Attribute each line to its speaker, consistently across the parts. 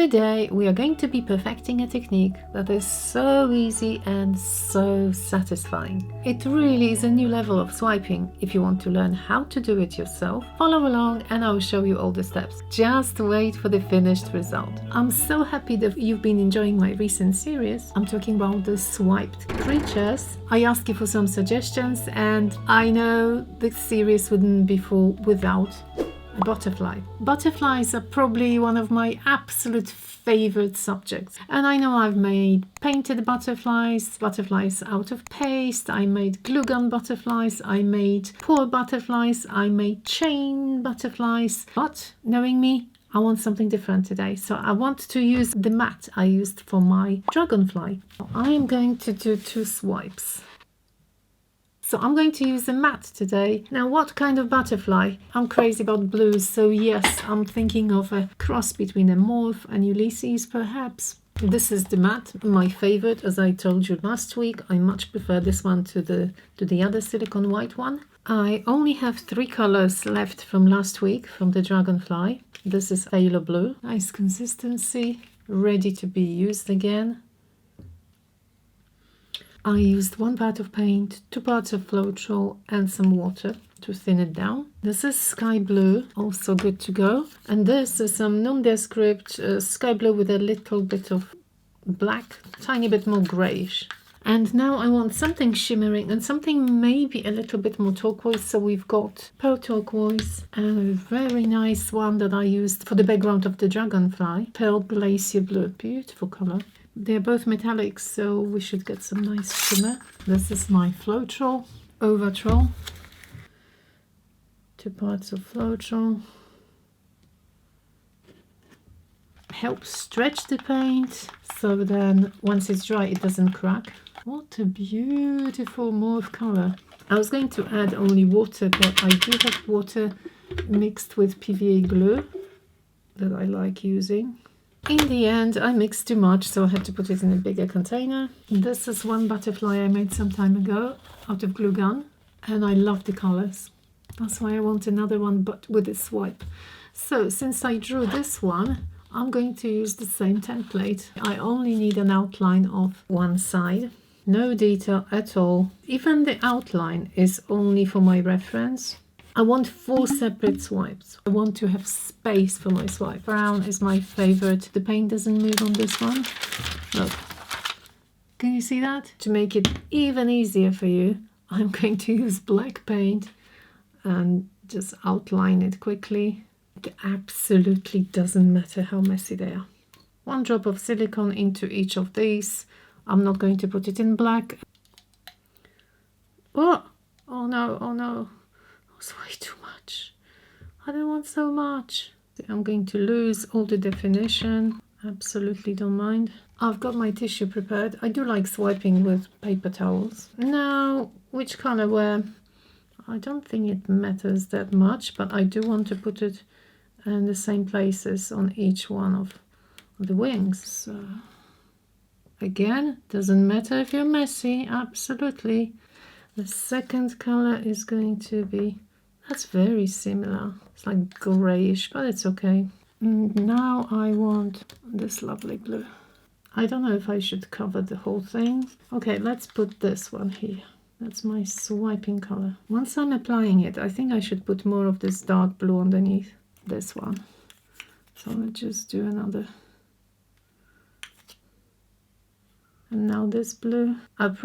Speaker 1: Today we are going to be perfecting a technique that is so easy and so satisfying. It really is a new level of swiping. If you want to learn how to do it yourself, follow along and I will show you all the steps. Just wait for the finished result. I'm so happy that you've been enjoying my recent series. I'm talking about the swiped creatures. I asked you for some suggestions and I know this series wouldn't be full without a butterfly. Butterflies are probably one of my absolute favorite subjects. And I know I've made painted butterflies, butterflies out of paste, I made glue gun butterflies, I made pour butterflies, I made chain butterflies. But knowing me, I want something different today. So I want to use the mat I used for my dragonfly. I am going to do 2 swipes. So I'm going to use a mat today. Now, what kind of butterfly? I'm crazy about blues, so yes, I'm thinking of a cross between a morph and Ulysses, perhaps. This is the mat, my favorite, as I told you last week. I much prefer this one to the other silicone white one. I only have 3 colors left from last week from the dragonfly. This is phthalo blue, nice consistency, ready to be used again. I used 1 part of paint, 2 parts of Floetrol and some water to thin it down. This is sky blue, also good to go. And this is some nondescript sky blue with a little bit of black, tiny bit more grayish. And now I want something shimmering and something maybe a little bit more turquoise. So we've got pearl turquoise and a very nice one that I used for the background of the dragonfly, pearl glacier blue, beautiful color. They're both metallics, so we should get some nice shimmer. This is my Floetrol, Overtrol. 2 parts of Floetrol. Helps stretch the paint, so then once it's dry it doesn't crack. What a beautiful mauve color. I was going to add only water, but I do have water mixed with PVA glue that I like using. In the end, I mixed too much, so I had to put it in a bigger container. This is one butterfly I made some time ago out of glue gun, and I love the colors. That's why I want another one, but with a swipe. So, since I drew this one, I'm going to use the same template. I only need an outline of one side. No detail at all. Even the outline is only for my reference. I want 4 separate swipes. I want to have space for my swipe. Brown is my favorite. The paint doesn't move on this one. Look. Can you see that? To make it even easier for you, I'm going to use black paint and just outline it quickly. It absolutely doesn't matter how messy they are. 1 drop of silicone into each of these. I'm not going to put it in black. Oh no, oh no. It's way too much. I don't want so much. I'm going to lose all the definition. Absolutely don't mind. I've got my tissue prepared. I do like swiping with paper towels. Now, which color where? I don't think it matters that much, but I do want to put it in the same places on each one of the wings. So, again, doesn't matter if you're messy. Absolutely. The second color is going to be, that's very similar. It's like grayish, but it's okay. And now I want this lovely blue. I don't know if I should cover the whole thing. Okay, let's put this one here. That's my swiping color. Once I'm applying it, I think I should put more of this dark blue underneath this one. So let's just do another. And now this blue. I'm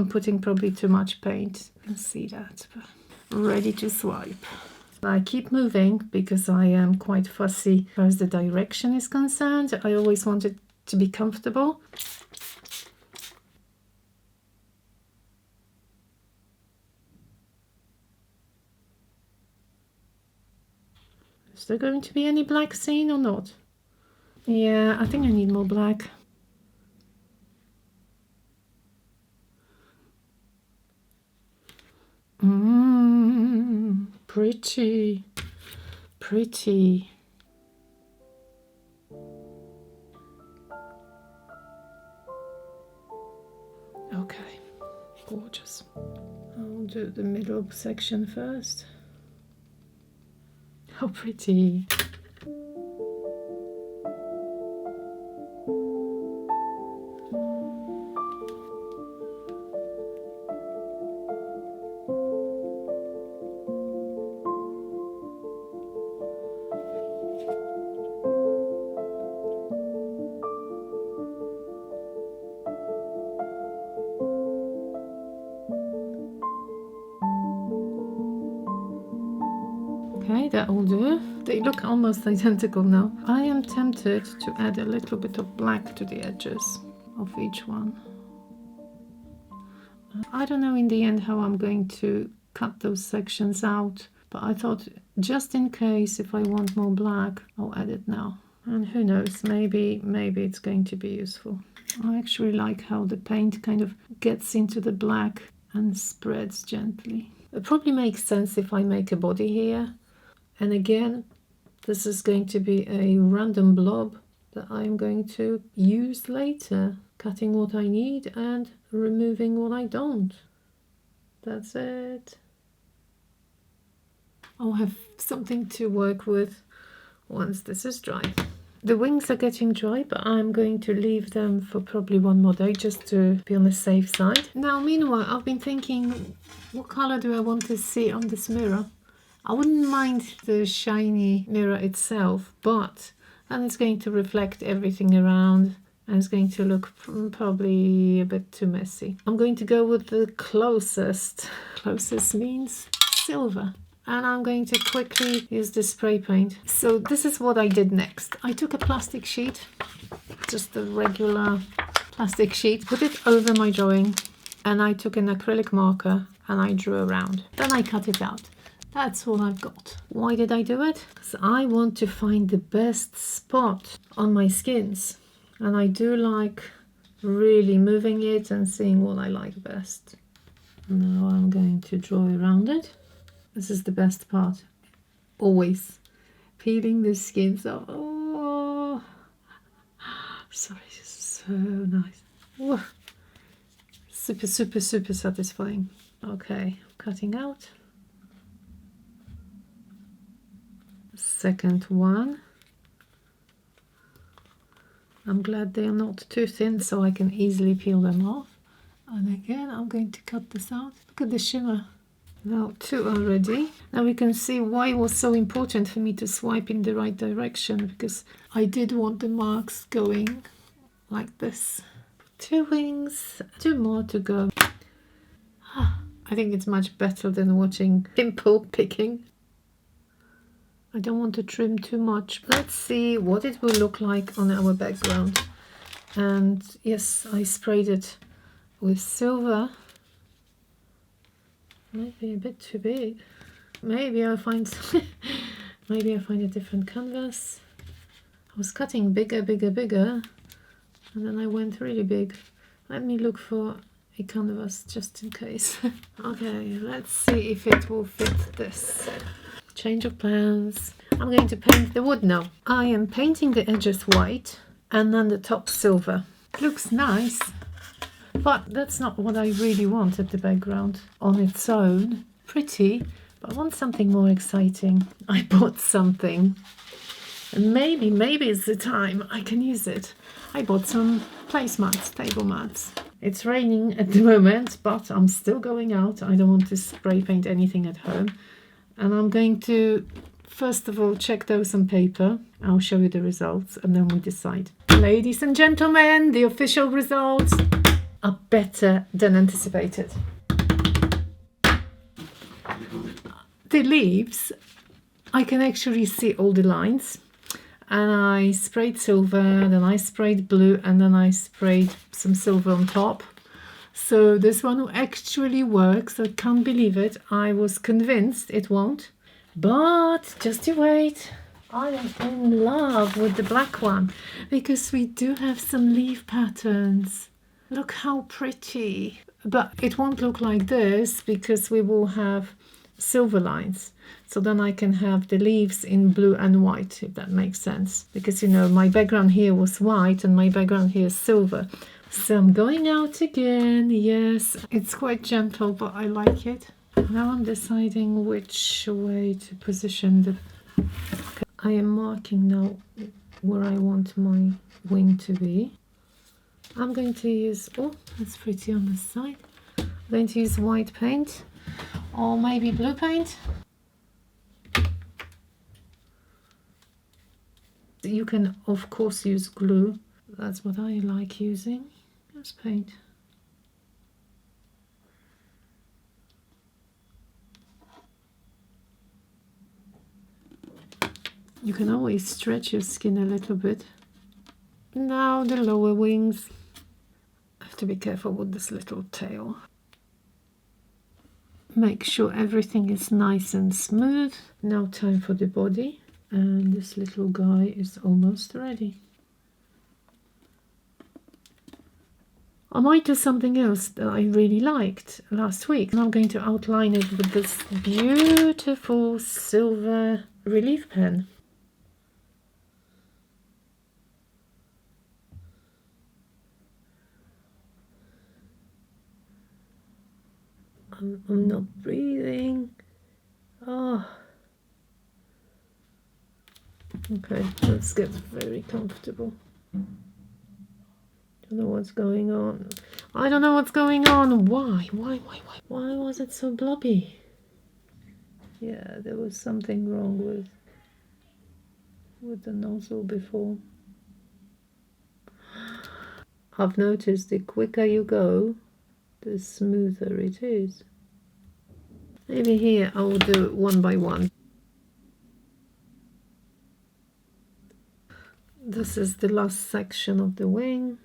Speaker 1: putting probably too much paint. You can see that. But ready to swipe. I keep moving because I am quite fussy as far as the direction is concerned. I always want it to be comfortable. Is there going to be any black seen or not? Yeah, I think I need more black. Pretty, pretty. Okay, gorgeous. I'll do the middle section first. How pretty. that will do. They look almost identical now. I am tempted to add a little bit of black to the edges of each one. I don't know in the end how I'm going to cut those sections out, but I thought just in case, if I want more black, I'll add it now. And who knows, maybe it's going to be useful. I actually like how the paint kind of gets into the black and spreads gently. It probably makes sense if I make a body here. And again, this is going to be a random blob that I'm going to use later, cutting what I need and removing what I don't. That's it. I'll have something to work with once this is dry. The wings are getting dry, but I'm going to leave them for probably one more day just to be on the safe side. Now, meanwhile, I've been thinking, what color do I want to see on this mirror? I wouldn't mind the shiny mirror itself, but then it's going to reflect everything around and it's going to look probably a bit too messy. I'm going to go with the closest. Closest means silver. And I'm going to quickly use the spray paint. So this is what I did next. I took a plastic sheet, just a regular plastic sheet, put it over my drawing, and I took an acrylic marker and I drew around. Then I cut it out. That's all I've got. Why did I do it? Because I want to find the best spot on my skins. And I do like really moving it and seeing what I like best. Now I'm going to draw around it. This is the best part. Always peeling the skins off. Oh, sorry, this is so nice. Whoa. Super, super, super satisfying. Okay, cutting out. Second one. I'm glad they are not too thin so I can easily peel them off. And again, I'm going to cut this out. Look at the shimmer. Now two are ready. Now we can see why it was so important for me to swipe in the right direction, because I did want the marks going like this. Two wings, two more to go. I think it's much better than watching pimple picking. I don't want to trim too much. Let's see what it will look like on our background. And yes, I sprayed it with silver. Maybe a bit too big. Maybe I'll find maybe I'll find a different canvas. I was cutting bigger, and then I went really big. Let me look for a canvas just in case. Okay, let's see if it will fit this. Change of plans. I'm going to paint the wood now. I am painting the edges white and then the top silver. It looks nice. But that's not what I really want at the background on its own. Pretty, but I want something more exciting. I bought something. And maybe it's the time I can use it. I bought some placemats, table mats. It's raining at the moment, but I'm still going out. I don't want to spray paint anything at home. And I'm going to, first of all, check those on paper. I'll show you the results and then we decide. Ladies and gentlemen, the official results are better than anticipated. The leaves, I can actually see all the lines, and I sprayed silver, then I sprayed blue, and then I sprayed some silver on top. So this one actually works. I can't believe it. I was convinced it won't, but just you wait. I am in love with the black one because we do have some leaf patterns. Look how pretty. But it won't look like this because we will have silver lines. So then I can have the leaves in blue and white, if that makes sense. Because, you know, my background here was white and my background here is silver. So I'm going out again. Yes, it's quite gentle, but I like it. Now I'm deciding which way to position the... Okay. I am marking now where I want my wing to be. I'm going to use, oh, that's pretty on the side. I'm going to use white paint or maybe blue paint. You can, of course, use glue. That's what I like using. Just paint. You can always stretch your skin a little bit. Now the lower wings. I have to be careful with this little tail. Make sure everything is nice and smooth. Now time for the body. And this little guy is almost ready. I might do something else that I really liked last week. And I'm going to outline it with this beautiful silver relief pen. I'm not breathing. Oh. Okay, let's get very comfortable. Don't know what's going on. I don't know what's going on. Why? Why was it so blobby? Yeah, there was something wrong with the nozzle before. I've noticed the quicker you go, the smoother it is. Maybe here I will do it one by one. This is the last section of the wing.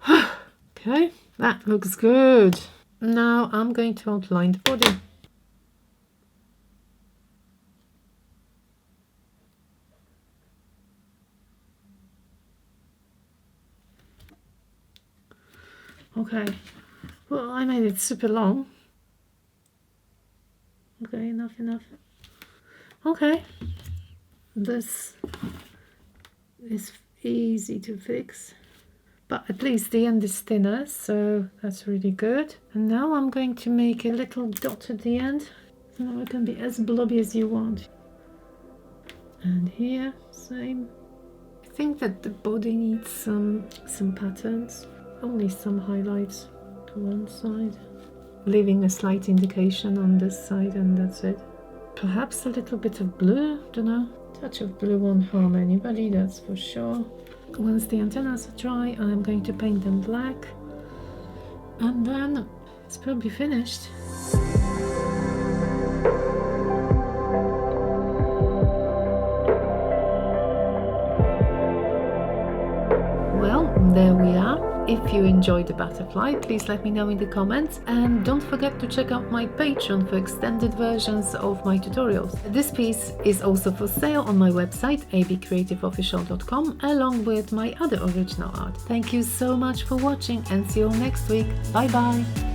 Speaker 1: Okay, that looks good. Now I'm going to outline the body. Okay, well, I made it super long. Okay, enough. Okay, this is easy to fix, but at least the end is thinner, so that's really good. And now I'm going to make a little dot at the end. Now it can be as blobby as you want. And here, same. I think that the body needs some patterns. Only some highlights to one side, leaving a slight indication on this side, and that's it. Perhaps a little bit of blue, don't know. Touch of blue won't harm anybody, that's for sure. Once the antennas are dry, I'm going to paint them black, and then it's probably finished. Well, there we are. If you enjoyed the butterfly, please let me know in the comments, and don't forget to check out my Patreon for extended versions of my tutorials. This piece is also for sale on my website abcreativeofficial.com, along with my other original art. Thank you so much for watching, and see you all next week. Bye bye!